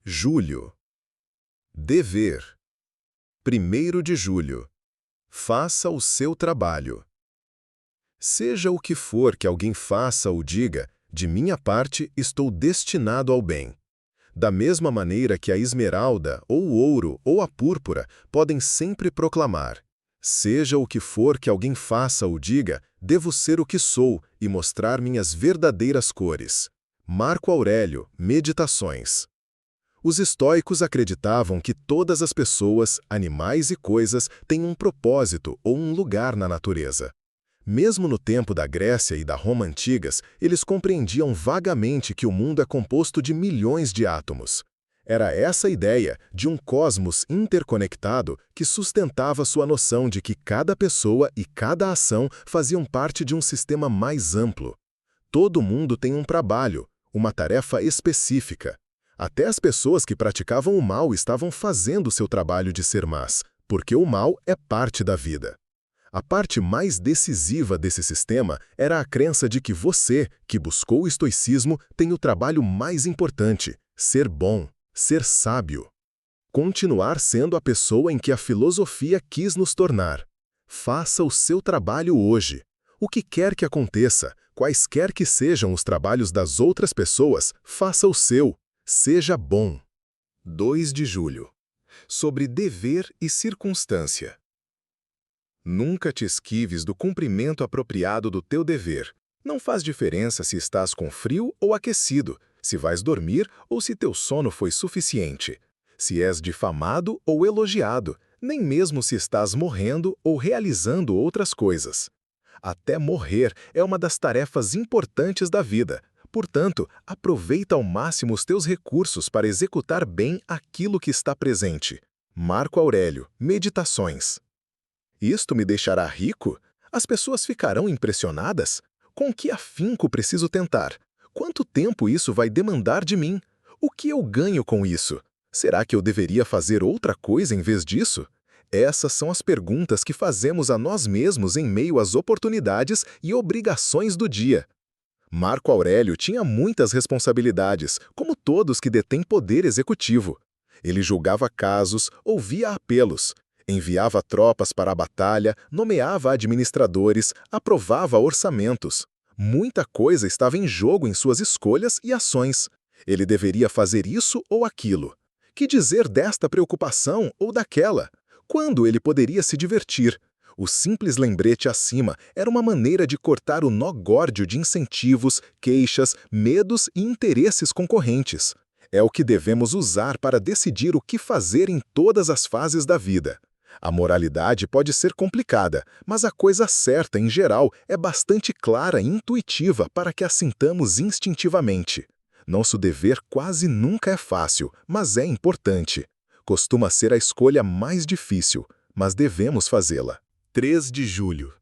Julho. Dever. 1º de julho. Faça o seu trabalho. Seja o que for que alguém faça ou diga, de minha parte estou destinado ao bem. Da mesma maneira que a esmeralda, ou o ouro, ou a púrpura podem sempre proclamar: seja o que for que alguém faça ou diga, devo ser o que sou e mostrar minhas verdadeiras cores. Marco Aurélio, Meditações. Os estoicos acreditavam que todas as pessoas, animais e coisas têm um propósito ou um lugar na natureza. Mesmo no tempo da Grécia e da Roma antigas, eles compreendiam vagamente que o mundo é composto de milhões de átomos. Era essa ideia de um cosmos interconectado que sustentava sua noção de que cada pessoa e cada ação faziam parte de um sistema mais amplo. Todo mundo tem um trabalho, uma tarefa específica. Até as pessoas que praticavam o mal estavam fazendo seu trabalho de ser más, porque o mal é parte da vida. A parte mais decisiva desse sistema era a crença de que você, que buscou o estoicismo, tem o trabalho mais importante: ser bom, ser sábio. Continuar sendo a pessoa em que a filosofia quis nos tornar. Faça o seu trabalho hoje. O que quer que aconteça, quaisquer que sejam os trabalhos das outras pessoas, faça o seu. Seja bom. 2 de julho. Sobre dever e circunstância. Nunca te esquives do cumprimento apropriado do teu dever. Não faz diferença se estás com frio ou aquecido, se vais dormir ou se teu sono foi suficiente, se és difamado ou elogiado, nem mesmo se estás morrendo ou realizando outras coisas. Até morrer é uma das tarefas importantes da vida. Portanto, aproveita ao máximo os teus recursos para executar bem aquilo que está presente. Marco Aurélio, Meditações. Isto me deixará rico? As pessoas ficarão impressionadas? Com que afinco preciso tentar? Quanto tempo isso vai demandar de mim? O que eu ganho com isso? Será que eu deveria fazer outra coisa em vez disso? Essas são as perguntas que fazemos a nós mesmos em meio às oportunidades e obrigações do dia. Marco Aurélio tinha muitas responsabilidades, como todos que detêm poder executivo. Ele julgava casos, ouvia apelos, enviava tropas para a batalha, nomeava administradores, aprovava orçamentos. Muita coisa estava em jogo em suas escolhas e ações. Ele deveria fazer isso ou aquilo. Que dizer desta preocupação ou daquela? Quando ele poderia se divertir? O simples lembrete acima era uma maneira de cortar o nó górdio de incentivos, queixas, medos e interesses concorrentes. É o que devemos usar para decidir o que fazer em todas as fases da vida. A moralidade pode ser complicada, mas a coisa certa, em geral, é bastante clara e intuitiva para que a sintamos instintivamente. Nosso dever quase nunca é fácil, mas é importante. Costuma ser a escolha mais difícil, mas devemos fazê-la. 3 de julho.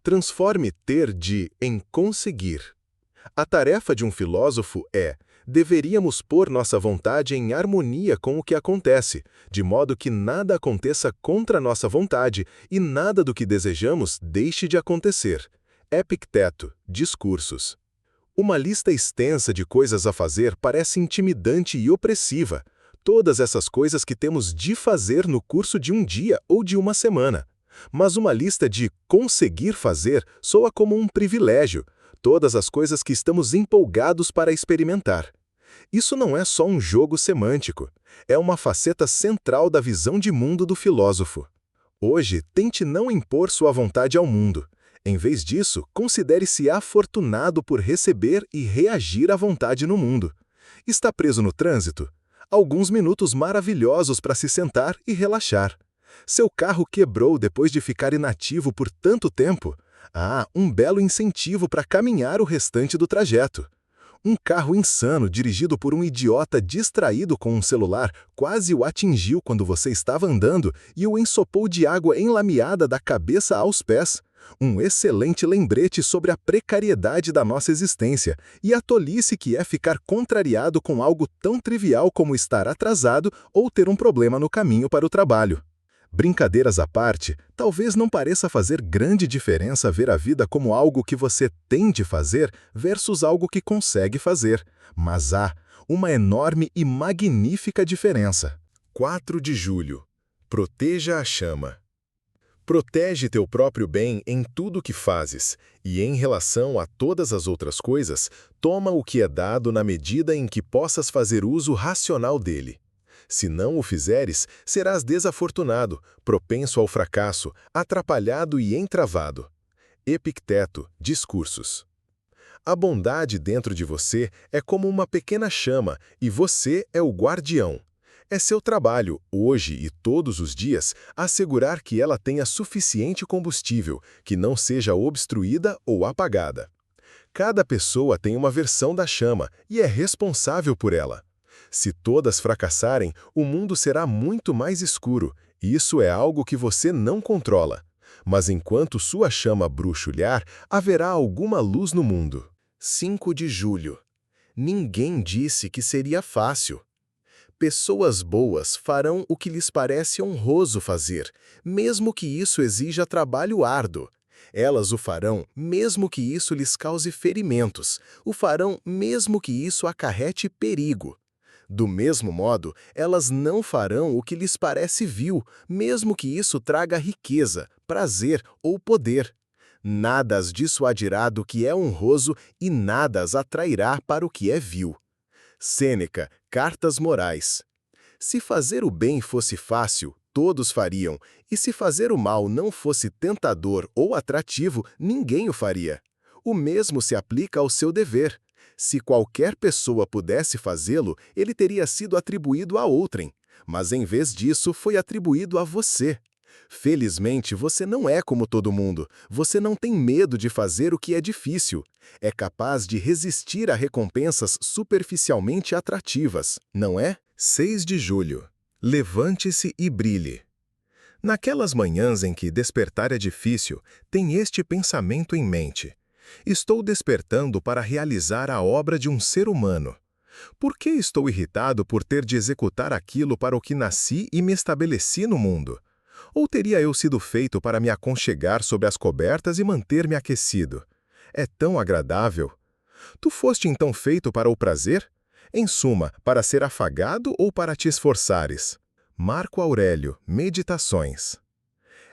Transforme ter em conseguir. A tarefa de um filósofo deveríamos pôr nossa vontade em harmonia com o que acontece, de modo que nada aconteça contra nossa vontade e nada do que desejamos deixe de acontecer. Epicteto, Discursos. Uma lista extensa de coisas a fazer parece intimidante e opressiva. Todas essas coisas que temos de fazer no curso de um dia ou de uma semana. Mas uma lista de conseguir fazer soa como um privilégio, todas as coisas que estamos empolgados para experimentar. Isso não é só um jogo semântico, é uma faceta central da visão de mundo do filósofo. Hoje, tente não impor sua vontade ao mundo. Em vez disso, considere-se afortunado por receber e reagir à vontade no mundo. Está preso no trânsito? Alguns minutos maravilhosos para se sentar e relaxar. Seu carro quebrou depois de ficar inativo por tanto tempo? Um belo incentivo para caminhar o restante do trajeto. Um carro insano dirigido por um idiota distraído com um celular quase o atingiu quando você estava andando e o ensopou de água enlameada da cabeça aos pés. Um excelente lembrete sobre a precariedade da nossa existência e a tolice que é ficar contrariado com algo tão trivial como estar atrasado ou ter um problema no caminho para o trabalho. Brincadeiras à parte, talvez não pareça fazer grande diferença ver a vida como algo que você tem de fazer versus algo que consegue fazer. Mas uma enorme e magnífica diferença. 4 de julho. Proteja a chama. Protege teu próprio bem em tudo o que fazes, e em relação a todas as outras coisas, toma o que é dado na medida em que possas fazer uso racional dele. Se não o fizeres, serás desafortunado, propenso ao fracasso, atrapalhado e entravado. Epicteto, Discursos. A bondade dentro de você é como uma pequena chama, e você é o guardião. É seu trabalho, hoje e todos os dias, assegurar que ela tenha suficiente combustível, que não seja obstruída ou apagada. Cada pessoa tem uma versão da chama e é responsável por ela. Se todas fracassarem, o mundo será muito mais escuro, e isso é algo que você não controla. Mas enquanto sua chama bruxulhar, haverá alguma luz no mundo. 5 de julho. Ninguém disse que seria fácil. Pessoas boas farão o que lhes parece honroso fazer, mesmo que isso exija trabalho árduo. Elas o farão mesmo que isso lhes cause ferimentos, o farão mesmo que isso acarrete perigo. Do mesmo modo, elas não farão o que lhes parece vil, mesmo que isso traga riqueza, prazer ou poder. Nada as dissuadirá do que é honroso e nada as atrairá para o que é vil. Sêneca, Cartas Morais. Se fazer o bem fosse fácil, todos fariam, e se fazer o mal não fosse tentador ou atrativo, ninguém o faria. O mesmo se aplica ao seu dever. Se qualquer pessoa pudesse fazê-lo, ele teria sido atribuído a outrem, mas em vez disso foi atribuído a você. Felizmente, você não é como todo mundo. Você não tem medo de fazer o que é difícil. É capaz de resistir a recompensas superficialmente atrativas, não é? 6 de julho. Levante-se e brilhe. Naquelas manhãs em que despertar é difícil, tem este pensamento em mente. Estou despertando para realizar a obra de um ser humano. Por que estou irritado por ter de executar aquilo para o que nasci e me estabeleci no mundo? Ou teria eu sido feito para me aconchegar sobre as cobertas e manter-me aquecido? É tão agradável. Tu foste então feito para o prazer? Em suma, para ser afagado ou para te esforçares? Marco Aurélio, Meditações.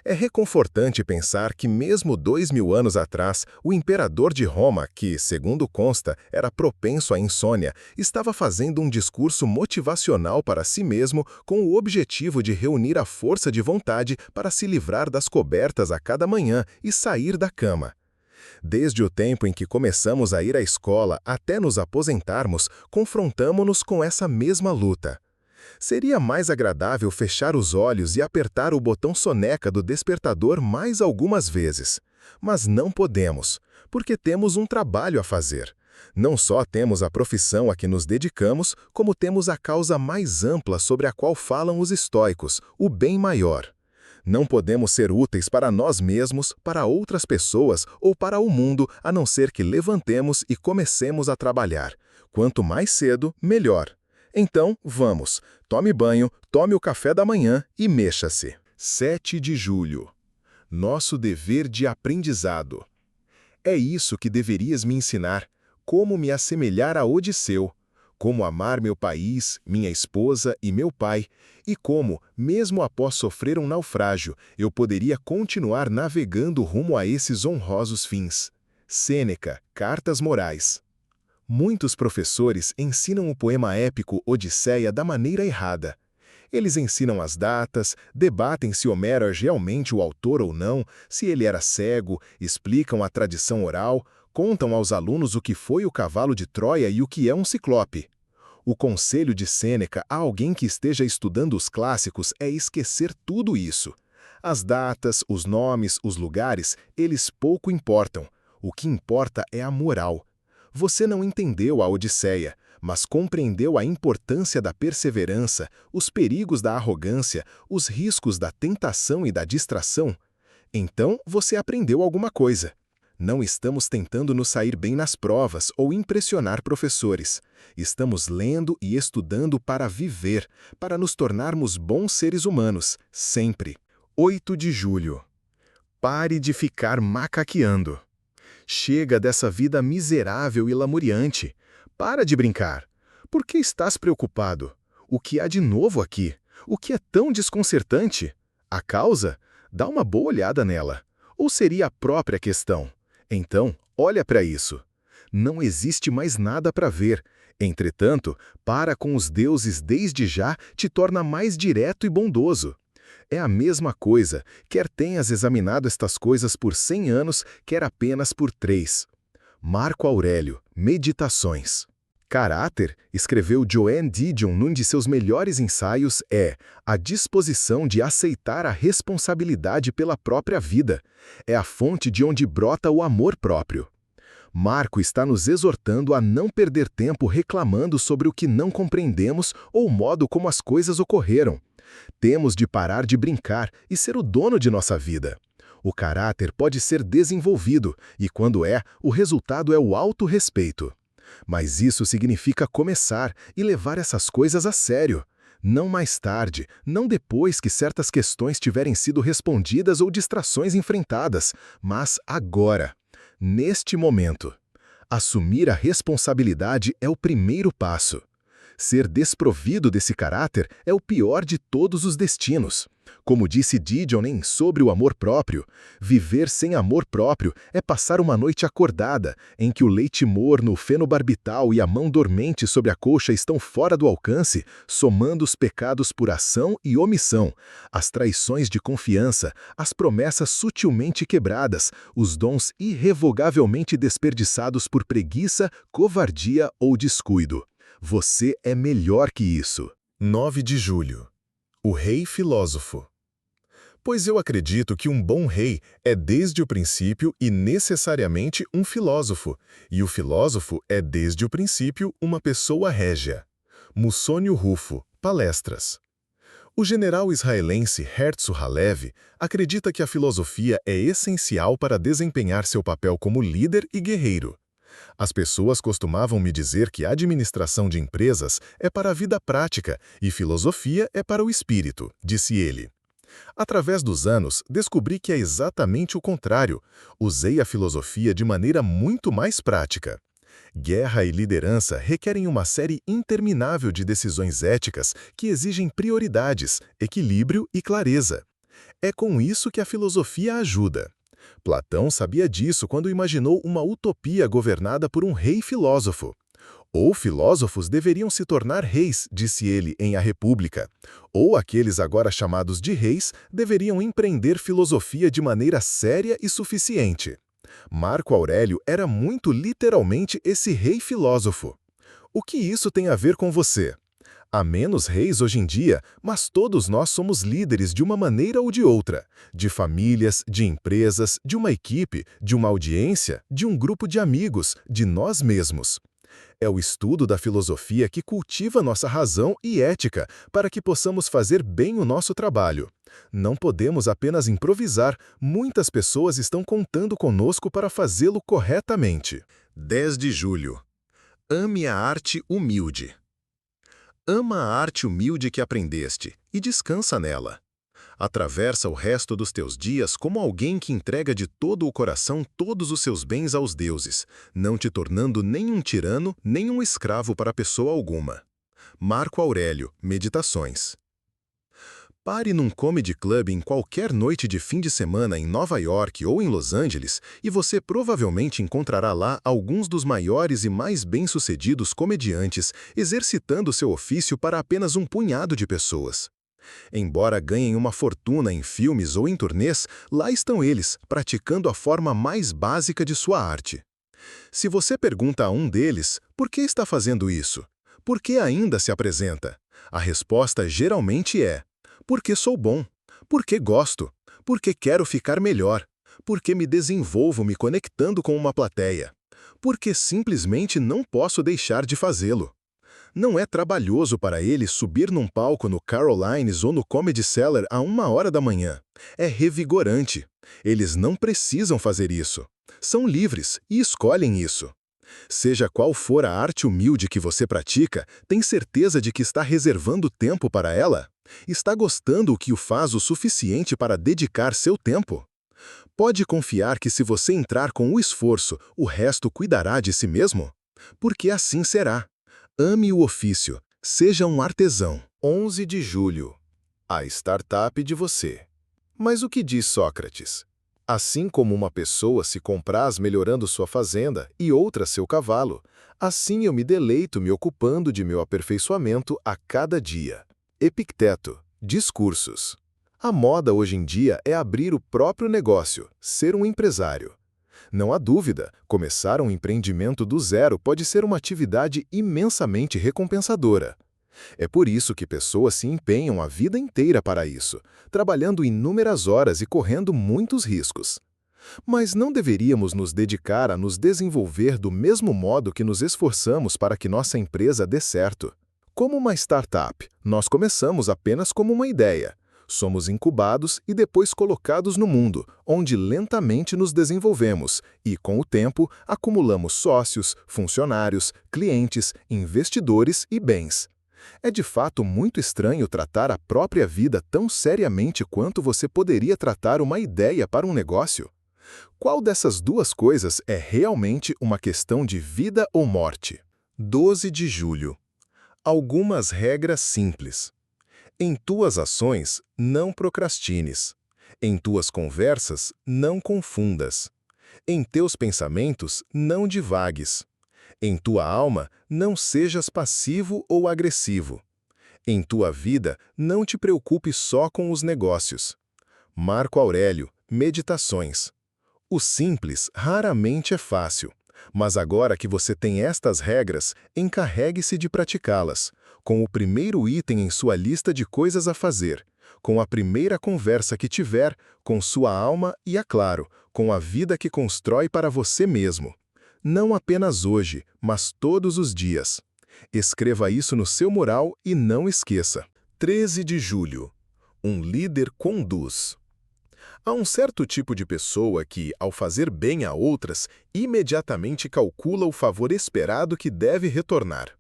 É reconfortante pensar que mesmo 2000 anos atrás, o imperador de Roma, que, segundo consta, era propenso à insônia, estava fazendo um discurso motivacional para si mesmo com o objetivo de reunir a força de vontade para se livrar das cobertas a cada manhã e sair da cama. Desde o tempo em que começamos a ir à escola até nos aposentarmos, confrontamo-nos com essa mesma luta. Seria mais agradável fechar os olhos e apertar o botão soneca do despertador mais algumas vezes. Mas não podemos, porque temos um trabalho a fazer. Não só temos a profissão a que nos dedicamos, como temos a causa mais ampla sobre a qual falam os estoicos, o bem maior. Não podemos ser úteis para nós mesmos, para outras pessoas ou para o mundo, a não ser que levantemos e comecemos a trabalhar. Quanto mais cedo, melhor. Então, vamos. Tome banho, tome o café da manhã e mexa-se. 7 de julho. Nosso dever de aprendizado. É isso que deverias me ensinar, como me assemelhar a Odisseu, como amar meu país, minha esposa e meu pai, e como, mesmo após sofrer um naufrágio, eu poderia continuar navegando rumo a esses honrosos fins. Sêneca, Cartas Morais. Muitos professores ensinam o poema épico Odisseia da maneira errada. Eles ensinam as datas, debatem se Homero é realmente o autor ou não, se ele era cego, explicam a tradição oral, contam aos alunos o que foi o cavalo de Troia e o que é um ciclope. O conselho de Sêneca a alguém que esteja estudando os clássicos é esquecer tudo isso. As datas, os nomes, os lugares, eles pouco importam. O que importa é a moral. Você não entendeu a Odisseia, mas compreendeu a importância da perseverança, os perigos da arrogância, os riscos da tentação e da distração. Então, você aprendeu alguma coisa. Não estamos tentando nos sair bem nas provas ou impressionar professores. Estamos lendo e estudando para viver, para nos tornarmos bons seres humanos, sempre. 8 de julho. Pare de ficar macaqueando. Chega dessa vida miserável e lamuriante. Para de brincar. Por que estás preocupado? O que há de novo aqui? O que é tão desconcertante? A causa? Dá uma boa olhada nela. Ou seria a própria questão? Então, olha para isso. Não existe mais nada para ver. Entretanto, para com os deuses desde já te torna mais direto e bondoso. É a mesma coisa, quer tenhas examinado estas coisas por 100 anos, quer apenas por 3. Marco Aurélio, Meditações. Caráter, escreveu Joan Didion num de seus melhores ensaios, é a disposição de aceitar a responsabilidade pela própria vida. É a fonte de onde brota o amor próprio. Marco está nos exortando a não perder tempo reclamando sobre o que não compreendemos ou o modo como as coisas ocorreram. Temos de parar de brincar e ser o dono de nossa vida. O caráter pode ser desenvolvido e, quando é, o resultado é o autorrespeito. Mas isso significa começar e levar essas coisas a sério. Não mais tarde, não depois que certas questões tiverem sido respondidas ou distrações enfrentadas, mas agora, neste momento. Assumir a responsabilidade é o primeiro passo. Ser desprovido desse caráter é o pior de todos os destinos. Como disse Didion em Sobre o Amor Próprio, viver sem amor próprio é passar uma noite acordada, em que o leite morno, o fenobarbital e a mão dormente sobre a coxa estão fora do alcance, somando os pecados por ação e omissão, as traições de confiança, as promessas sutilmente quebradas, os dons irrevogavelmente desperdiçados por preguiça, covardia ou descuido. Você é melhor que isso. 9 de julho. O rei filósofo. Pois eu acredito que um bom rei é desde o princípio e necessariamente um filósofo, e o filósofo é desde o princípio uma pessoa régia. Mussônio Rufo, Palestras. O general israelense Herzl Halevi acredita que a filosofia é essencial para desempenhar seu papel como líder e guerreiro. As pessoas costumavam me dizer que a administração de empresas é para a vida prática e filosofia é para o espírito, disse ele. Através dos anos, descobri que é exatamente o contrário. Usei a filosofia de maneira muito mais prática. Guerra e liderança requerem uma série interminável de decisões éticas que exigem prioridades, equilíbrio e clareza. É com isso que a filosofia ajuda. Platão sabia disso quando imaginou uma utopia governada por um rei filósofo. Ou filósofos deveriam se tornar reis, disse ele em A República. Ou aqueles agora chamados de reis deveriam empreender filosofia de maneira séria e suficiente. Marco Aurélio era muito literalmente esse rei filósofo. O que isso tem a ver com você? Há menos reis hoje em dia, mas todos nós somos líderes de uma maneira ou de outra. De famílias, de empresas, de uma equipe, de uma audiência, de um grupo de amigos, de nós mesmos. É o estudo da filosofia que cultiva nossa razão e ética para que possamos fazer bem o nosso trabalho. Não podemos apenas improvisar, muitas pessoas estão contando conosco para fazê-lo corretamente. 10 de julho. Ame a arte humilde. Ama a arte humilde que aprendeste e descansa nela. Atravessa o resto dos teus dias como alguém que entrega de todo o coração todos os seus bens aos deuses, não te tornando nem um tirano, nem um escravo para pessoa alguma. Marco Aurélio, Meditações. Pare num comedy club em qualquer noite de fim de semana em Nova York ou em Los Angeles e você provavelmente encontrará lá alguns dos maiores e mais bem-sucedidos comediantes exercitando seu ofício para apenas um punhado de pessoas. Embora ganhem uma fortuna em filmes ou em turnês, lá estão eles, praticando a forma mais básica de sua arte. Se você pergunta a um deles, por que está fazendo isso? Por que ainda se apresenta? A resposta geralmente é: porque sou bom, porque gosto, porque quero ficar melhor, porque me desenvolvo me conectando com uma plateia, porque simplesmente não posso deixar de fazê-lo. Não é trabalhoso para eles subir num palco no Carolines ou no Comedy Cellar a 1h da manhã. É revigorante. Eles não precisam fazer isso. São livres e escolhem isso. Seja qual for a arte humilde que você pratica, tem certeza de que está reservando tempo para ela? Está gostando o que o faz o suficiente para dedicar seu tempo? Pode confiar que se você entrar com o esforço, o resto cuidará de si mesmo? Porque assim será. Ame o ofício, seja um artesão. 11 de julho. A startup de você. Mas o que diz Sócrates? Assim como uma pessoa se compraz melhorando sua fazenda e outra seu cavalo, assim eu me deleito me ocupando de meu aperfeiçoamento a cada dia. Epicteto. Discursos. A moda hoje em dia é abrir o próprio negócio, ser um empresário. Não há dúvida, começar um empreendimento do zero pode ser uma atividade imensamente recompensadora. É por isso que pessoas se empenham a vida inteira para isso, trabalhando inúmeras horas e correndo muitos riscos. Mas não deveríamos nos dedicar a nos desenvolver do mesmo modo que nos esforçamos para que nossa empresa dê certo. Como uma startup, nós começamos apenas como uma ideia. Somos incubados e depois colocados no mundo, onde lentamente nos desenvolvemos e, com o tempo, acumulamos sócios, funcionários, clientes, investidores e bens. É de fato muito estranho tratar a própria vida tão seriamente quanto você poderia tratar uma ideia para um negócio. Qual dessas duas coisas é realmente uma questão de vida ou morte? 12 de julho. Algumas regras simples. Em tuas ações, não procrastines. Em tuas conversas, não confundas. Em teus pensamentos, não divagues. Em tua alma, não sejas passivo ou agressivo. Em tua vida, não te preocupes só com os negócios. Marco Aurélio, Meditações. O simples raramente é fácil, mas agora que você tem estas regras, encarregue-se de praticá-las, com o primeiro item em sua lista de coisas a fazer, com a primeira conversa que tiver, com sua alma e, é claro, com a vida que constrói para você mesmo. Não apenas hoje, mas todos os dias. Escreva isso no seu mural e não esqueça. 13 de julho. Um líder conduz. Há um certo tipo de pessoa que, ao fazer bem a outras, imediatamente calcula o favor esperado que deve retornar.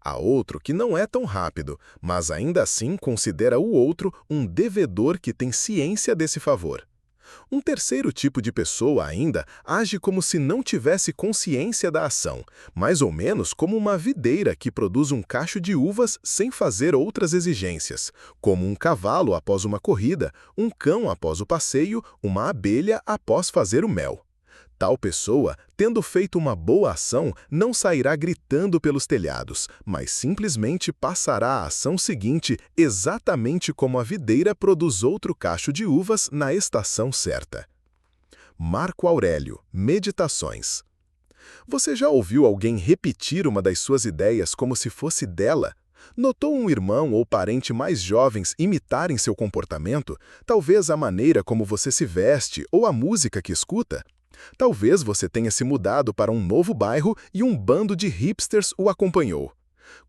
Há outro que não é tão rápido, mas ainda assim considera o outro um devedor que tem ciência desse favor. Um terceiro tipo de pessoa ainda age como se não tivesse consciência da ação, mais ou menos como uma videira que produz um cacho de uvas sem fazer outras exigências, como um cavalo após uma corrida, um cão após o passeio, uma abelha após fazer o mel. Tal pessoa, tendo feito uma boa ação, não sairá gritando pelos telhados, mas simplesmente passará a ação seguinte exatamente como a videira produz outro cacho de uvas na estação certa. Marco Aurélio, Meditações. Você já ouviu alguém repetir uma das suas ideias como se fosse dela? Notou um irmão ou parente mais jovens imitarem seu comportamento, talvez a maneira como você se veste ou a música que escuta? Talvez você tenha se mudado para um novo bairro e um bando de hipsters o acompanhou.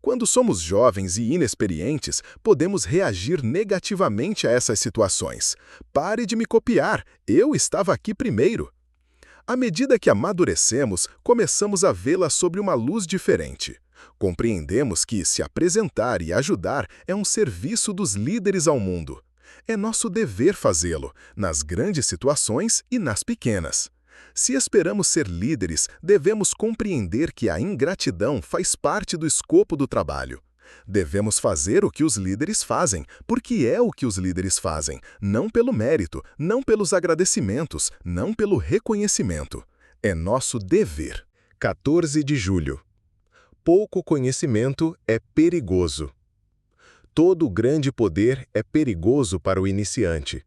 Quando somos jovens e inexperientes, podemos reagir negativamente a essas situações. Pare de me copiar, eu estava aqui primeiro. À medida que amadurecemos, começamos a vê-la sob uma luz diferente. Compreendemos que se apresentar e ajudar é um serviço dos líderes ao mundo. É nosso dever fazê-lo, nas grandes situações e nas pequenas. Se esperamos ser líderes, devemos compreender que a ingratidão faz parte do escopo do trabalho. Devemos fazer o que os líderes fazem, porque é o que os líderes fazem, não pelo mérito, não pelos agradecimentos, não pelo reconhecimento. É nosso dever. 14 de julho. Pouco conhecimento é perigoso. Todo grande poder é perigoso para o iniciante.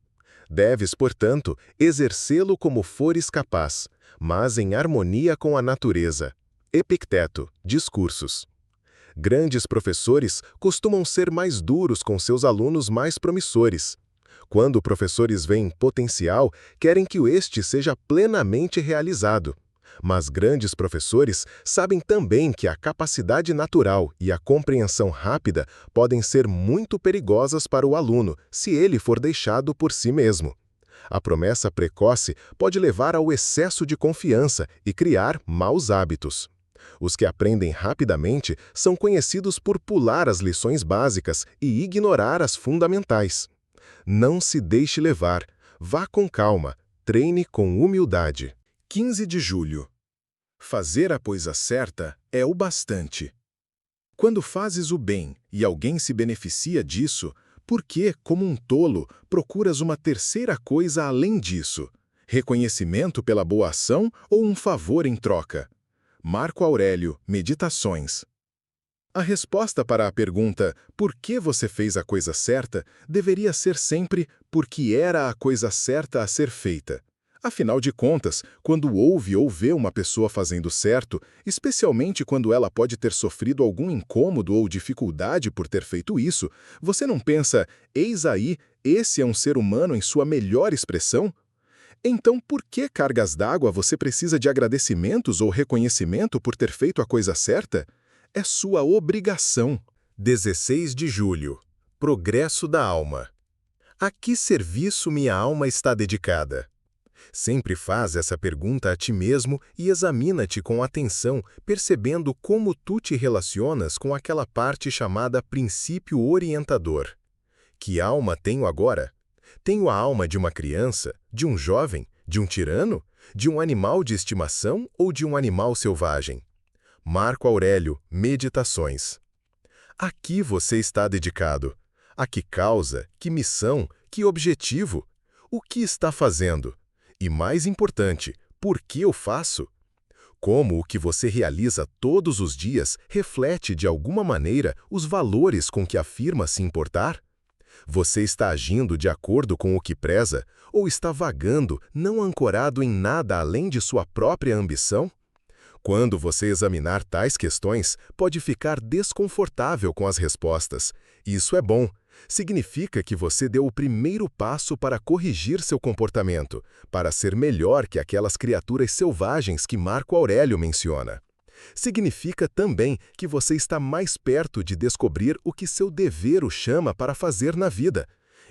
Deves, portanto, exercê-lo como fores capaz, mas em harmonia com a natureza. Epicteto, Discursos. Grandes professores costumam ser mais duros com seus alunos mais promissores. Quando professores veem potencial, querem que este seja plenamente realizado. Mas grandes professores sabem também que a capacidade natural e a compreensão rápida podem ser muito perigosas para o aluno, se ele for deixado por si mesmo. A promessa precoce pode levar ao excesso de confiança e criar maus hábitos. Os que aprendem rapidamente são conhecidos por pular as lições básicas e ignorar as fundamentais. Não se deixe levar. Vá com calma. Treine com humildade. 15 de julho. Fazer a coisa certa é o bastante. Quando fazes o bem e alguém se beneficia disso, por que, como um tolo, procuras uma terceira coisa além disso? Reconhecimento pela boa ação ou um favor em troca? Marco Aurélio, Meditações. A resposta para a pergunta "por que você fez a coisa certa?" deveria ser sempre "porque era a coisa certa a ser feita". Afinal de contas, quando ouve ou vê uma pessoa fazendo certo, especialmente quando ela pode ter sofrido algum incômodo ou dificuldade por ter feito isso, você não pensa, eis aí, esse é um ser humano em sua melhor expressão? Então, por que cargas d'água você precisa de agradecimentos ou reconhecimento por ter feito a coisa certa? É sua obrigação. 16 de julho. Progresso da alma. A que serviço minha alma está dedicada? Sempre faz essa pergunta a ti mesmo e examina-te com atenção, percebendo como tu te relacionas com aquela parte chamada princípio orientador. Que alma tenho agora? Tenho a alma de uma criança, de um jovem, de um tirano, de um animal de estimação ou de um animal selvagem? Marco Aurélio, Meditações. A que você está dedicado? A que causa, que missão, que objetivo? O que está fazendo? E mais importante, por que eu faço? Como o que você realiza todos os dias reflete de alguma maneira os valores com que afirma se importar? Você está agindo de acordo com o que preza ou está vagando, não ancorado em nada além de sua própria ambição? Quando você examinar tais questões, pode ficar desconfortável com as respostas. Isso é bom. Significa que você deu o primeiro passo para corrigir seu comportamento, para ser melhor que aquelas criaturas selvagens que Marco Aurélio menciona. Significa também que você está mais perto de descobrir o que seu dever o chama para fazer na vida.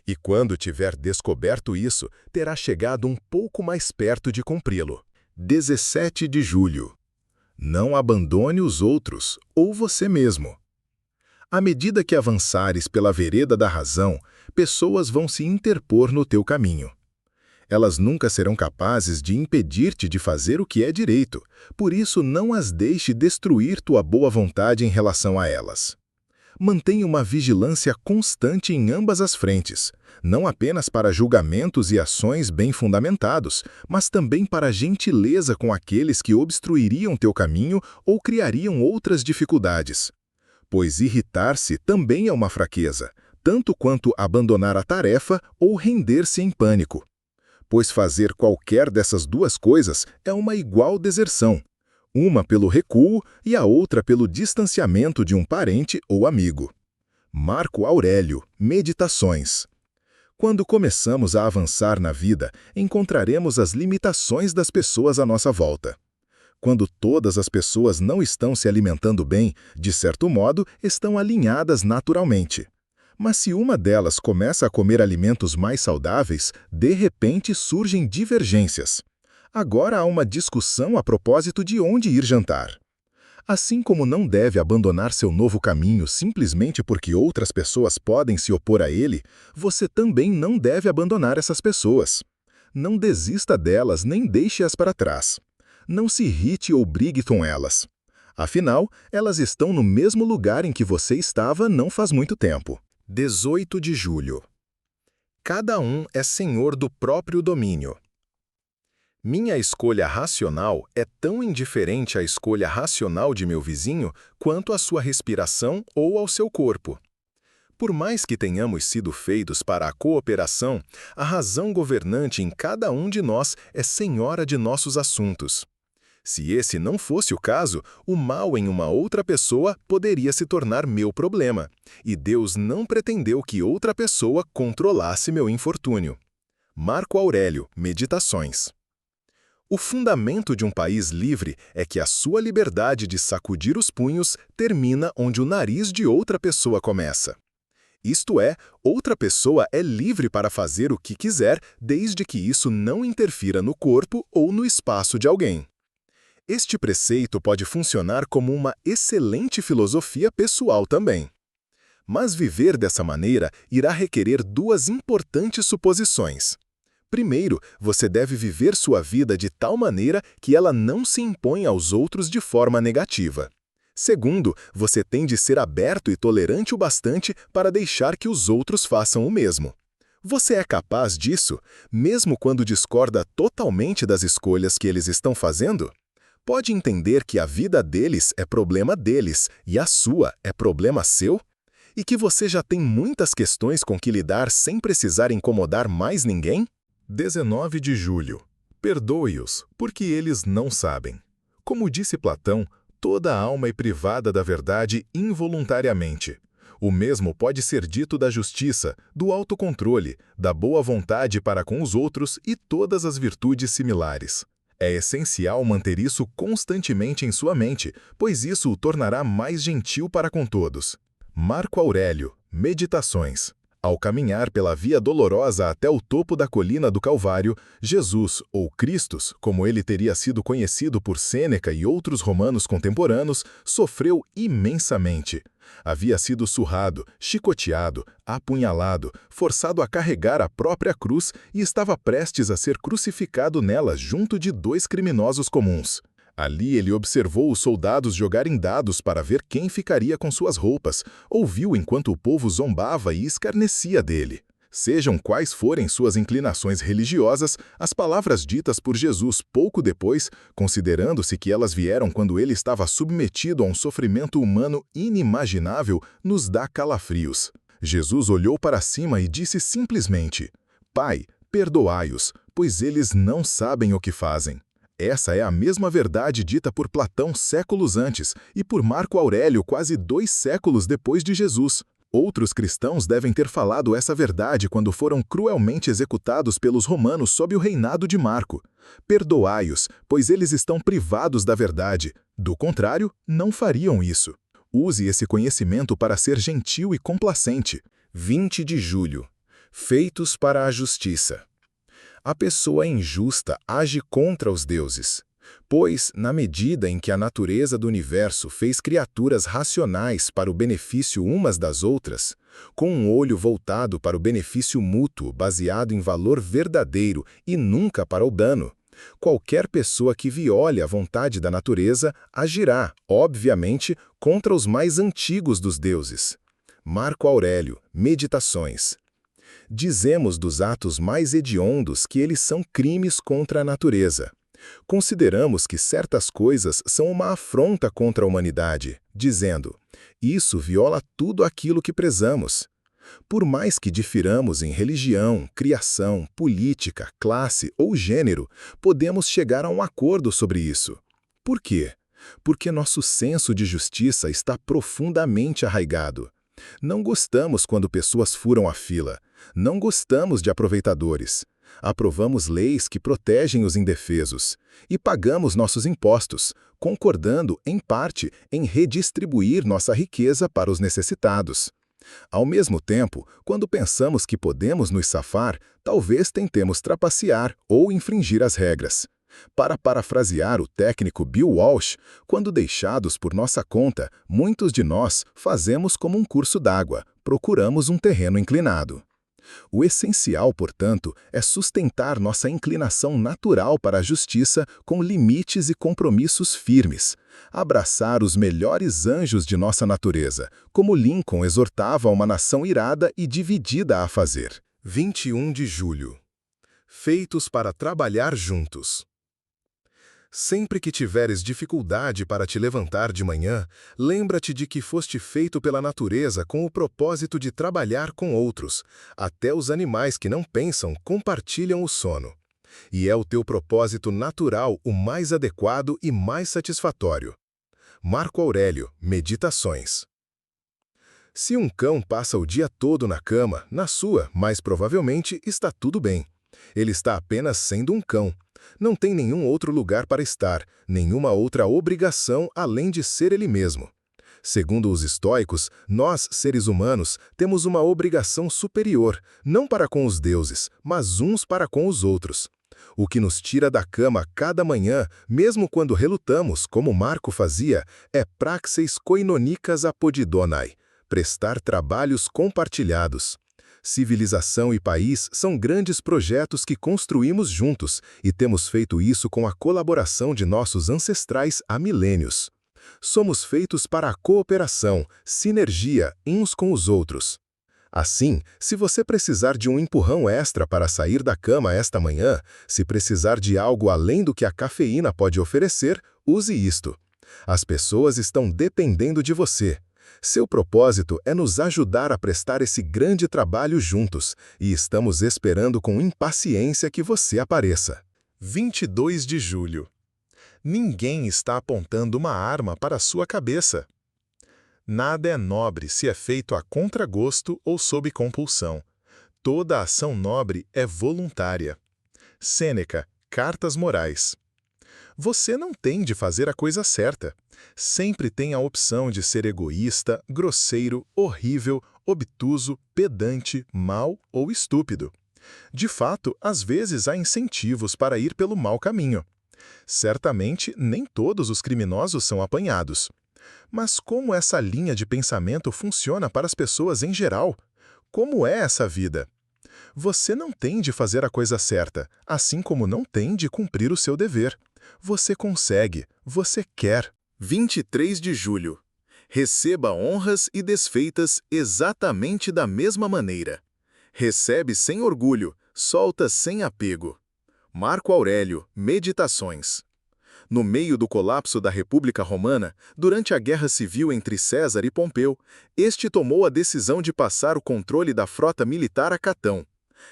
E quando tiver descoberto isso, terá chegado um pouco mais perto de cumpri-lo. 17 de julho. Não abandone os outros, ou você mesmo. À medida que avançares pela vereda da razão, pessoas vão se interpor no teu caminho. Elas nunca serão capazes de impedir-te de fazer o que é direito, por isso não as deixe destruir tua boa vontade em relação a elas. Mantenha uma vigilância constante em ambas as frentes, não apenas para julgamentos e ações bem fundamentados, mas também para gentileza com aqueles que obstruiriam teu caminho ou criariam outras dificuldades. Pois irritar-se também é uma fraqueza, tanto quanto abandonar a tarefa ou render-se em pânico. Pois fazer qualquer dessas duas coisas é uma igual deserção, uma pelo recuo e a outra pelo distanciamento de um parente ou amigo. Marco Aurélio, Meditações. Quando começamos a avançar na vida, encontraremos as limitações das pessoas à nossa volta. Quando todas as pessoas não estão se alimentando bem, de certo modo, estão alinhadas naturalmente. Mas se uma delas começa a comer alimentos mais saudáveis, de repente surgem divergências. Agora há uma discussão a propósito de onde ir jantar. Assim como não deve abandonar seu novo caminho simplesmente porque outras pessoas podem se opor a ele, você também não deve abandonar essas pessoas. Não desista delas nem deixe-as para trás. Não se irrite ou brigue com elas. Afinal, elas estão no mesmo lugar em que você estava não faz muito tempo. 18 de julho. Cada um é senhor do próprio domínio. Minha escolha racional é tão indiferente à escolha racional de meu vizinho quanto à sua respiração ou ao seu corpo. Por mais que tenhamos sido feitos para a cooperação, a razão governante em cada um de nós é senhora de nossos assuntos. Se esse não fosse o caso, o mal em uma outra pessoa poderia se tornar meu problema, e Deus não pretendeu que outra pessoa controlasse meu infortúnio. Marco Aurélio, Meditações. O fundamento de um país livre é que a sua liberdade de sacudir os punhos termina onde o nariz de outra pessoa começa. Isto é, outra pessoa é livre para fazer o que quiser, desde que isso não interfira no corpo ou no espaço de alguém. Este preceito pode funcionar como uma excelente filosofia pessoal também. Mas viver dessa maneira irá requerer duas importantes suposições. Primeiro, você deve viver sua vida de tal maneira que ela não se impõe aos outros de forma negativa. Segundo, você tem de ser aberto e tolerante o bastante para deixar que os outros façam o mesmo. Você é capaz disso, mesmo quando discorda totalmente das escolhas que eles estão fazendo? Pode entender que a vida deles é problema deles e a sua é problema seu? E que você já tem muitas questões com que lidar sem precisar incomodar mais ninguém? 19 de julho. Perdoe-os, porque eles não sabem. Como disse Platão, toda alma é privada da verdade involuntariamente. O mesmo pode ser dito da justiça, do autocontrole, da boa vontade para com os outros e todas as virtudes similares. É essencial manter isso constantemente em sua mente, pois isso o tornará mais gentil para com todos. Marco Aurélio, Meditações. Ao caminhar pela via dolorosa até o topo da colina do Calvário, Jesus, ou Christus, como ele teria sido conhecido por Sêneca e outros romanos contemporâneos, sofreu imensamente. Havia sido surrado, chicoteado, apunhalado, forçado a carregar a própria cruz e estava prestes a ser crucificado nela junto de 2 criminosos comuns. Ali ele observou os soldados jogarem dados para ver quem ficaria com suas roupas, ouviu enquanto o povo zombava e escarnecia dele. Sejam quais forem suas inclinações religiosas, as palavras ditas por Jesus pouco depois, considerando-se que elas vieram quando ele estava submetido a um sofrimento humano inimaginável, nos dá calafrios. Jesus olhou para cima e disse simplesmente: Pai, perdoai-os, pois eles não sabem o que fazem. Essa é a mesma verdade dita por Platão séculos antes e por Marco Aurélio quase 2 séculos depois de Jesus. Outros cristãos devem ter falado essa verdade quando foram cruelmente executados pelos romanos sob o reinado de Marco. Perdoai-os, pois eles estão privados da verdade. Do contrário, não fariam isso. Use esse conhecimento para ser gentil e complacente. 20 de julho. Feitos para a justiça. A pessoa injusta age contra os deuses, pois, na medida em que a natureza do universo fez criaturas racionais para o benefício umas das outras, com um olho voltado para o benefício mútuo baseado em valor verdadeiro e nunca para o dano, qualquer pessoa que viole a vontade da natureza agirá, obviamente, contra os mais antigos dos deuses. Marco Aurélio, Meditações. Dizemos dos atos mais hediondos que eles são crimes contra a natureza. Consideramos que certas coisas são uma afronta contra a humanidade, dizendo: isso viola tudo aquilo que prezamos. Por mais que difiramos em religião, criação, política, classe ou gênero, podemos chegar a um acordo sobre isso. Por quê? Porque nosso senso de justiça está profundamente arraigado. Não gostamos quando pessoas furam a fila. Não gostamos de aproveitadores. Aprovamos leis que protegem os indefesos. E pagamos nossos impostos, concordando, em parte, em redistribuir nossa riqueza para os necessitados. Ao mesmo tempo, quando pensamos que podemos nos safar, talvez tentemos trapacear ou infringir as regras. Para parafrasear o técnico Bill Walsh, quando deixados por nossa conta, muitos de nós fazemos como um curso d'água, procuramos um terreno inclinado. O essencial, portanto, é sustentar nossa inclinação natural para a justiça com limites e compromissos firmes. Abraçar os melhores anjos de nossa natureza, como Lincoln exortava uma nação irada e dividida a fazer. 21 de julho. Feitos para trabalhar juntos. Sempre que tiveres dificuldade para te levantar de manhã, lembra-te de que foste feito pela natureza com o propósito de trabalhar com outros. Até os animais que não pensam compartilham o sono. E é o teu propósito natural o mais adequado e mais satisfatório. Marco Aurélio, Meditações. Se um cão passa o dia todo na cama, na sua, mais provavelmente, está tudo bem. Ele está apenas sendo um cão. Não tem nenhum outro lugar para estar, nenhuma outra obrigação além de ser ele mesmo. Segundo os estoicos, nós, seres humanos, temos uma obrigação superior, não para com os deuses, mas uns para com os outros. O que nos tira da cama cada manhã, mesmo quando relutamos, como Marco fazia, é praxeis koinonicas apodidonai, prestar trabalhos compartilhados. Civilização e país são grandes projetos que construímos juntos e temos feito isso com a colaboração de nossos ancestrais há milênios. Somos feitos para a cooperação, sinergia uns com os outros. Assim, se você precisar de um empurrão extra para sair da cama esta manhã, se precisar de algo além do que a cafeína pode oferecer, use isto. As pessoas estão dependendo de você. Seu propósito é nos ajudar a prestar esse grande trabalho juntos, e estamos esperando com impaciência que você apareça. 22 de julho. Ninguém está apontando uma arma para a sua cabeça. Nada é nobre se é feito a contragosto ou sob compulsão. Toda ação nobre é voluntária. Sêneca, Cartas Morais. Você não tem de fazer a coisa certa. Sempre tem a opção de ser egoísta, grosseiro, horrível, obtuso, pedante, mau ou estúpido. De fato, às vezes há incentivos para ir pelo mau caminho. Certamente, nem todos os criminosos são apanhados. Mas como essa linha de pensamento funciona para as pessoas em geral? Como é essa vida? Você não tem de fazer a coisa certa, assim como não tem de cumprir o seu dever. Você consegue, você quer. 23 de julho. Receba honras e desfeitas exatamente da mesma maneira. Recebe sem orgulho, solta sem apego. Marco Aurélio, Meditações. No meio do colapso da República Romana, durante a guerra civil entre César e Pompeu, este tomou a decisão de passar o controle da frota militar a Catão.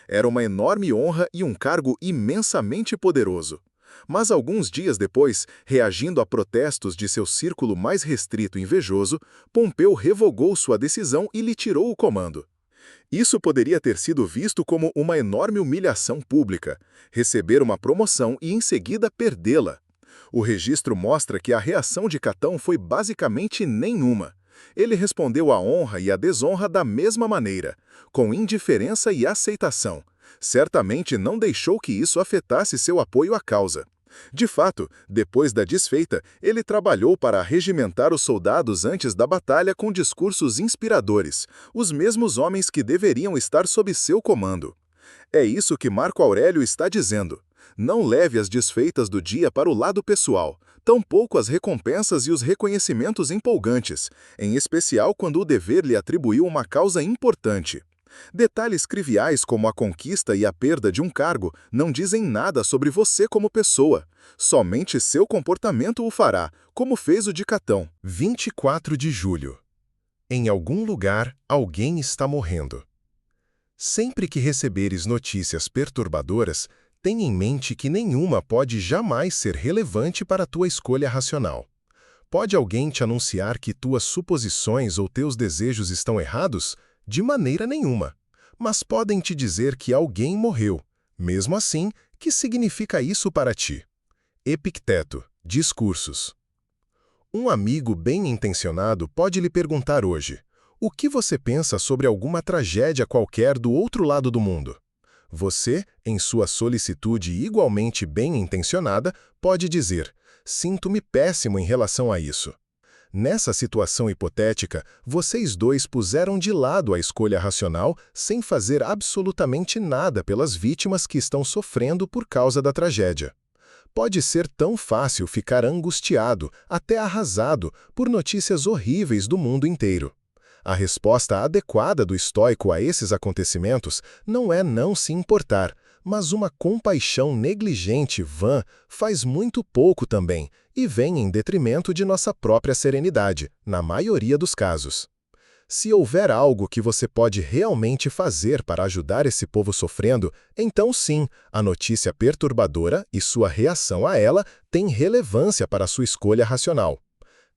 Era uma enorme honra e um cargo imensamente poderoso. Mas alguns dias depois, reagindo a protestos de seu círculo mais restrito e invejoso, Pompeu revogou sua decisão e lhe tirou o comando. Isso poderia ter sido visto como uma enorme humilhação pública, receber uma promoção e em seguida perdê-la. O registro mostra que a reação de Catão foi basicamente nenhuma. Ele respondeu à honra e à desonra da mesma maneira, com indiferença e aceitação. Certamente não deixou que isso afetasse seu apoio à causa. De fato, depois da desfeita, ele trabalhou para regimentar os soldados antes da batalha com discursos inspiradores, os mesmos homens que deveriam estar sob seu comando. É isso que Marco Aurélio está dizendo. Não leve as desfeitas do dia para o lado pessoal, tampouco as recompensas e os reconhecimentos empolgantes, em especial quando o dever lhe atribuiu uma causa importante. Detalhes triviais como a conquista e a perda de um cargo não dizem nada sobre você como pessoa. Somente seu comportamento o fará, como fez o de Catão. 24 de julho. Em algum lugar, alguém está morrendo. Sempre que receberes notícias perturbadoras, tenha em mente que nenhuma pode jamais ser relevante para a tua escolha racional. Pode alguém te anunciar que tuas suposições ou teus desejos estão errados? De maneira nenhuma. Mas podem te dizer que alguém morreu. Mesmo assim, que significa isso para ti? Epicteto, Discursos. Um amigo bem-intencionado pode lhe perguntar hoje: o que você pensa sobre alguma tragédia qualquer do outro lado do mundo? Você, em sua solicitude igualmente bem-intencionada, pode dizer: sinto-me péssimo em relação a isso. Nessa situação hipotética, vocês dois puseram de lado a escolha racional sem fazer absolutamente nada pelas vítimas que estão sofrendo por causa da tragédia. Pode ser tão fácil ficar angustiado, até arrasado, por notícias horríveis do mundo inteiro. A resposta adequada do estoico a esses acontecimentos não é não se importar, mas uma compaixão negligente, vã, faz muito pouco também, e vem em detrimento de nossa própria serenidade, na maioria dos casos. Se houver algo que você pode realmente fazer para ajudar esse povo sofrendo, então sim, a notícia perturbadora e sua reação a ela têm relevância para sua escolha racional.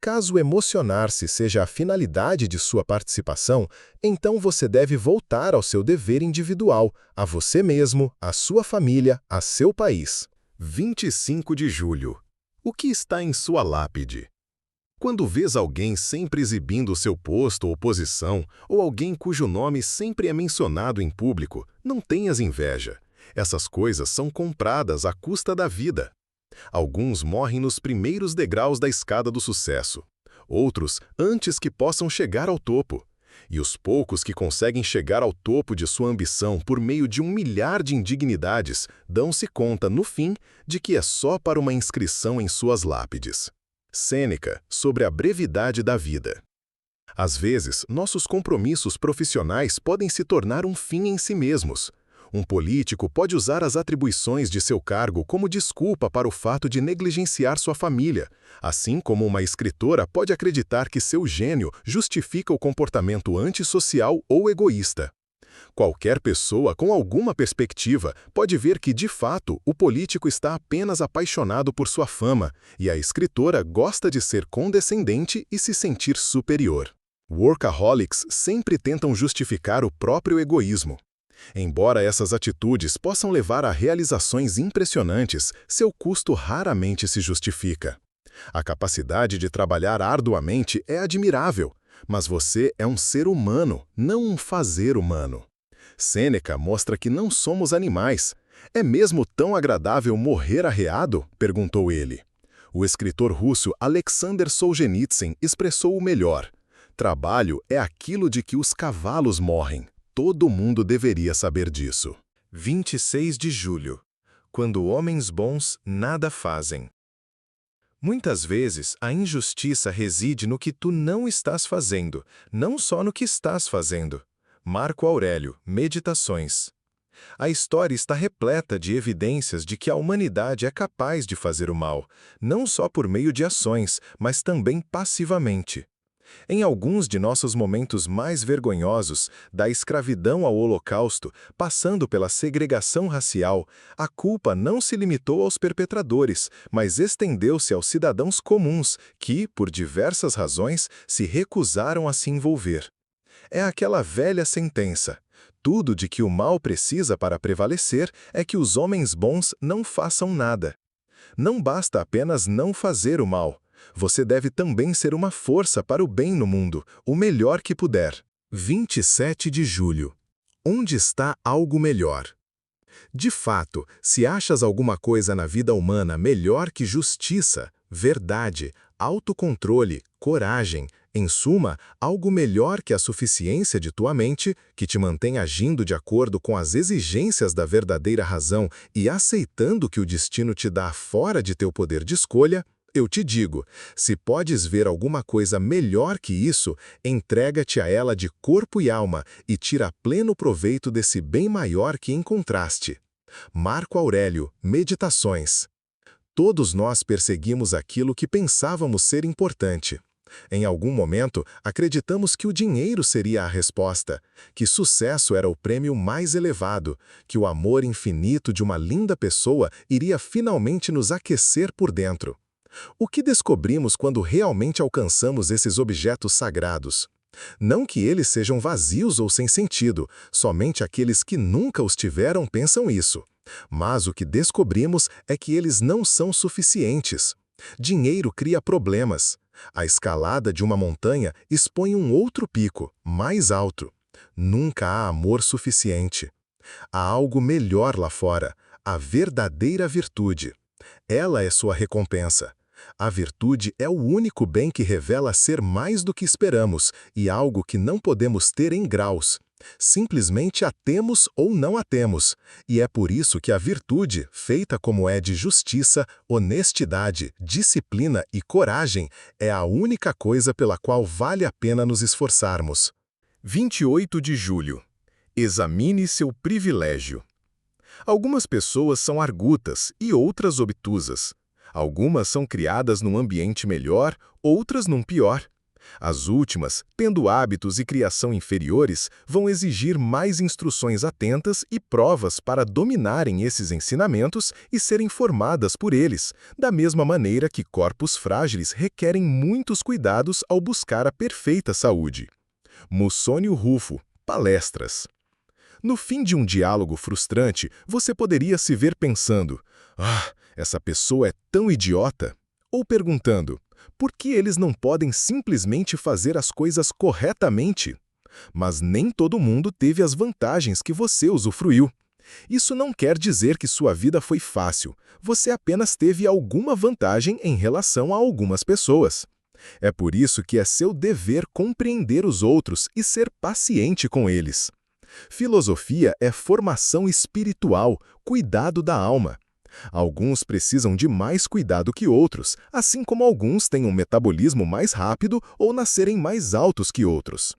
Caso emocionar-se seja a finalidade de sua participação, então você deve voltar ao seu dever individual, a você mesmo, à sua família, a seu país. 25 de julho. O que está em sua lápide? Quando vês alguém sempre exibindo seu posto ou posição, ou alguém cujo nome sempre é mencionado em público, não tenhas inveja. Essas coisas são compradas à custa da vida. Alguns morrem nos primeiros degraus da escada do sucesso. Outros antes que possam chegar ao topo. E os poucos que conseguem chegar ao topo de sua ambição por meio de 1.000.000 de indignidades dão-se conta, no fim, de que é só para uma inscrição em suas lápides. Sêneca, sobre a brevidade da vida. Às vezes, nossos compromissos profissionais podem se tornar um fim em si mesmos. Um político pode usar as atribuições de seu cargo como desculpa para o fato de negligenciar sua família, assim como uma escritora pode acreditar que seu gênio justifica o comportamento antissocial ou egoísta. Qualquer pessoa com alguma perspectiva pode ver que, de fato, o político está apenas apaixonado por sua fama e a escritora gosta de ser condescendente e se sentir superior. Workaholics sempre tentam justificar o próprio egoísmo. Embora essas atitudes possam levar a realizações impressionantes, seu custo raramente se justifica. A capacidade de trabalhar arduamente é admirável, mas você é um ser humano, não um fazer humano. Sêneca mostra que não somos animais. É mesmo tão agradável morrer arreado? Perguntou ele. O escritor russo Alexander Solzhenitsyn expressou o melhor. Trabalho é aquilo de que os cavalos morrem. Todo mundo deveria saber disso. 26 de julho. Quando homens bons nada fazem. Muitas vezes, a injustiça reside no que tu não estás fazendo, não só no que estás fazendo. Marco Aurélio, Meditações. A história está repleta de evidências de que a humanidade é capaz de fazer o mal, não só por meio de ações, mas também passivamente. Em alguns de nossos momentos mais vergonhosos, da escravidão ao Holocausto, passando pela segregação racial, a culpa não se limitou aos perpetradores, mas estendeu-se aos cidadãos comuns que, por diversas razões, se recusaram a se envolver. É aquela velha sentença: tudo de que o mal precisa para prevalecer é que os homens bons não façam nada. Não basta apenas não fazer o mal. Você deve também ser uma força para o bem no mundo, o melhor que puder. 27 de julho. Onde está algo melhor? De fato, se achas alguma coisa na vida humana melhor que justiça, verdade, autocontrole, coragem, em suma, algo melhor que a suficiência de tua mente, que te mantém agindo de acordo com as exigências da verdadeira razão e aceitando que o destino te dá fora de teu poder de escolha, eu te digo, se podes ver alguma coisa melhor que isso, entrega-te a ela de corpo e alma e tira pleno proveito desse bem maior que encontraste. Marco Aurélio, Meditações. Todos nós perseguimos aquilo que pensávamos ser importante. Em algum momento, acreditamos que o dinheiro seria a resposta, que sucesso era o prêmio mais elevado, que o amor infinito de uma linda pessoa iria finalmente nos aquecer por dentro. O que descobrimos quando realmente alcançamos esses objetos sagrados? Não que eles sejam vazios ou sem sentido, somente aqueles que nunca os tiveram pensam isso. Mas o que descobrimos é que eles não são suficientes. Dinheiro cria problemas. A escalada de uma montanha expõe um outro pico, mais alto. Nunca há amor suficiente. Há algo melhor lá fora, a verdadeira virtude. Ela é sua recompensa. A virtude é o único bem que revela ser mais do que esperamos e algo que não podemos ter em graus. Simplesmente a temos ou não a temos. E é por isso que a virtude, feita como é de justiça, honestidade, disciplina e coragem, é a única coisa pela qual vale a pena nos esforçarmos. 28 de julho. Examine seu privilégio. Algumas pessoas são argutas e outras obtusas. Algumas são criadas num ambiente melhor, outras num pior. As últimas, tendo hábitos e criação inferiores, vão exigir mais instruções atentas e provas para dominarem esses ensinamentos e serem formadas por eles, da mesma maneira que corpos frágeis requerem muitos cuidados ao buscar a perfeita saúde. Mussônio Rufo, Palestras. No fim de um diálogo frustrante, você poderia se ver pensando: "Ah, essa pessoa é tão idiota!" Ou perguntando: por que eles não podem simplesmente fazer as coisas corretamente? Mas nem todo mundo teve as vantagens que você usufruiu. Isso não quer dizer que sua vida foi fácil, você apenas teve alguma vantagem em relação a algumas pessoas. É por isso que é seu dever compreender os outros e ser paciente com eles. Filosofia é formação espiritual, cuidado da alma. Alguns precisam de mais cuidado que outros, assim como alguns têm um metabolismo mais rápido ou nascerem mais altos que outros.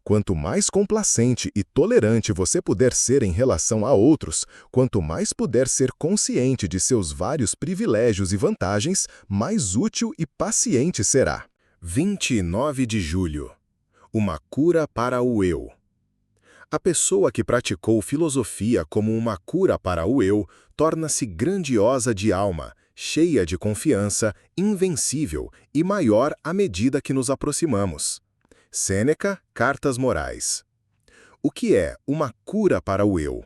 Quanto mais complacente e tolerante você puder ser em relação a outros, quanto mais puder ser consciente de seus vários privilégios e vantagens, mais útil e paciente será. 29 de julho. Uma cura para o eu. A pessoa que praticou filosofia como uma cura para o eu torna-se grandiosa de alma, cheia de confiança, invencível e maior à medida que nos aproximamos. Sêneca, Cartas Morais. O que é uma cura para o eu?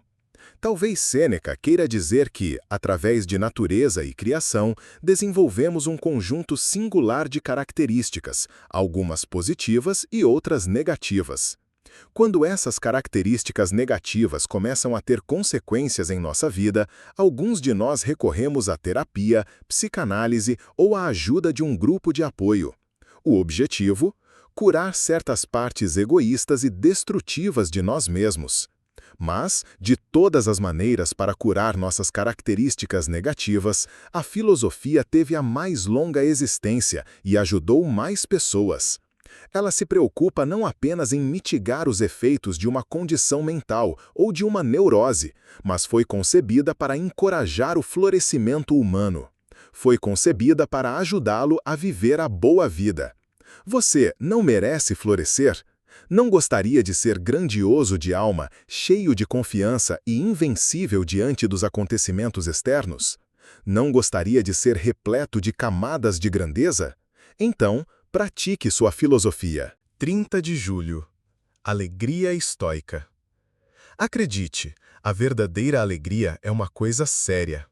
Talvez Sêneca queira dizer que, através de natureza e criação, desenvolvemos um conjunto singular de características, algumas positivas e outras negativas. Quando essas características negativas começam a ter consequências em nossa vida, alguns de nós recorremos à terapia, psicanálise ou à ajuda de um grupo de apoio. O objetivo? Curar certas partes egoístas e destrutivas de nós mesmos. Mas, de todas as maneiras para curar nossas características negativas, a filosofia teve a mais longa existência e ajudou mais pessoas. Ela se preocupa não apenas em mitigar os efeitos de uma condição mental ou de uma neurose, mas foi concebida para encorajar o florescimento humano. Foi concebida para ajudá-lo a viver a boa vida. Você não merece florescer? Não gostaria de ser grandioso de alma, cheio de confiança e invencível diante dos acontecimentos externos? Não gostaria de ser repleto de camadas de grandeza? Então, pratique sua filosofia. 30 de julho. Alegria estoica. Acredite, a verdadeira alegria é uma coisa séria.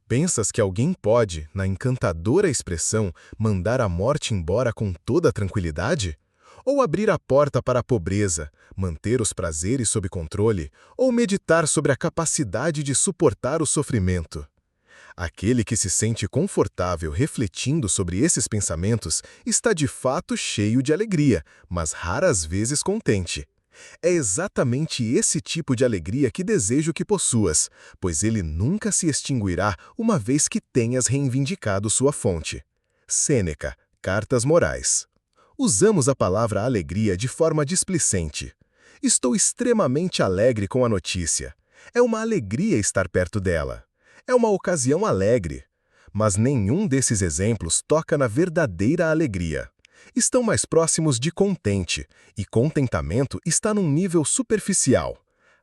Pensas que alguém pode, na encantadora expressão, mandar a morte embora com toda a tranquilidade? Ou abrir a porta para a pobreza, manter os prazeres sob controle, ou meditar sobre a capacidade de suportar o sofrimento? Aquele que se sente confortável refletindo sobre esses pensamentos está de fato cheio de alegria, mas raras vezes contente. É exatamente esse tipo de alegria que desejo que possuas, pois ele nunca se extinguirá uma vez que tenhas reivindicado sua fonte. Sêneca, Cartas Morais. Usamos a palavra alegria de forma displicente. Estou extremamente alegre com a notícia. É uma alegria estar perto dela. É uma ocasião alegre. Mas nenhum desses exemplos toca na verdadeira alegria. Estão mais próximos de contente, e contentamento está num nível superficial.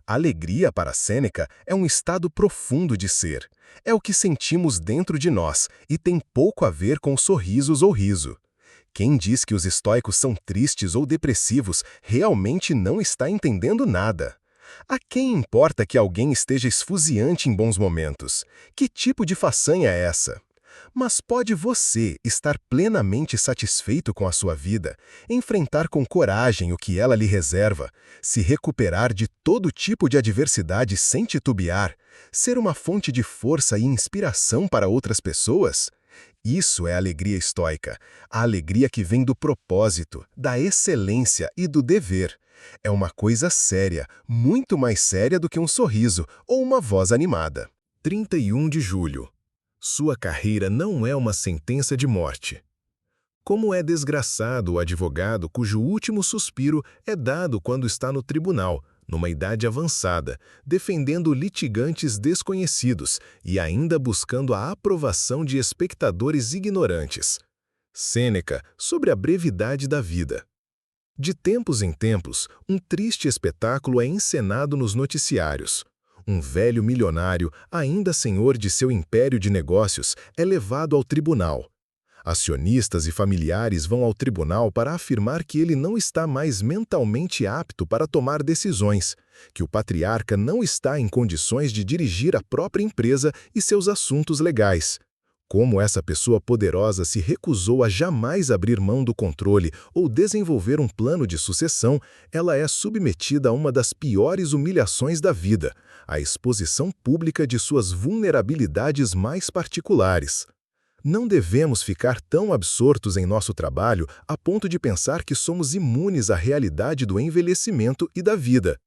Alegria, para Sêneca, é um estado profundo de ser. É o que sentimos dentro de nós e tem pouco a ver com sorrisos ou riso. Quem diz que os estoicos são tristes ou depressivos realmente não está entendendo nada. A quem importa que alguém esteja esfuziante em bons momentos? Que tipo de façanha é essa? Mas pode você estar plenamente satisfeito com a sua vida, enfrentar com coragem o que ela lhe reserva, se recuperar de todo tipo de adversidade sem titubear, ser uma fonte de força e inspiração para outras pessoas? Isso é alegria estoica, a alegria que vem do propósito, da excelência e do dever. É uma coisa séria, muito mais séria do que um sorriso ou uma voz animada. 31 de julho. Sua carreira não é uma sentença de morte. Como é desgraçado o advogado cujo último suspiro é dado quando está no tribunal, numa idade avançada, defendendo litigantes desconhecidos e ainda buscando a aprovação de espectadores ignorantes. Sêneca, sobre a brevidade da vida. De tempos em tempos, um triste espetáculo é encenado nos noticiários. Um velho milionário, ainda senhor de seu império de negócios, é levado ao tribunal. Acionistas e familiares vão ao tribunal para afirmar que ele não está mais mentalmente apto para tomar decisões, que o patriarca não está em condições de dirigir a própria empresa e seus assuntos legais. Como essa pessoa poderosa se recusou a jamais abrir mão do controle ou desenvolver um plano de sucessão, ela é submetida a uma das piores humilhações da vida, a exposição pública de suas vulnerabilidades mais particulares. Não devemos ficar tão absortos em nosso trabalho a ponto de pensar que somos imunes à realidade do envelhecimento e da vida.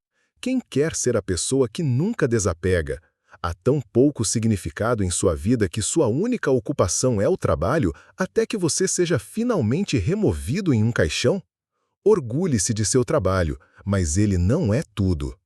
Quem quer ser a pessoa que nunca desapega? Há tão pouco significado em sua vida que sua única ocupação é o trabalho até que você seja finalmente removido em um caixão? Orgulhe-se de seu trabalho, mas ele não é tudo.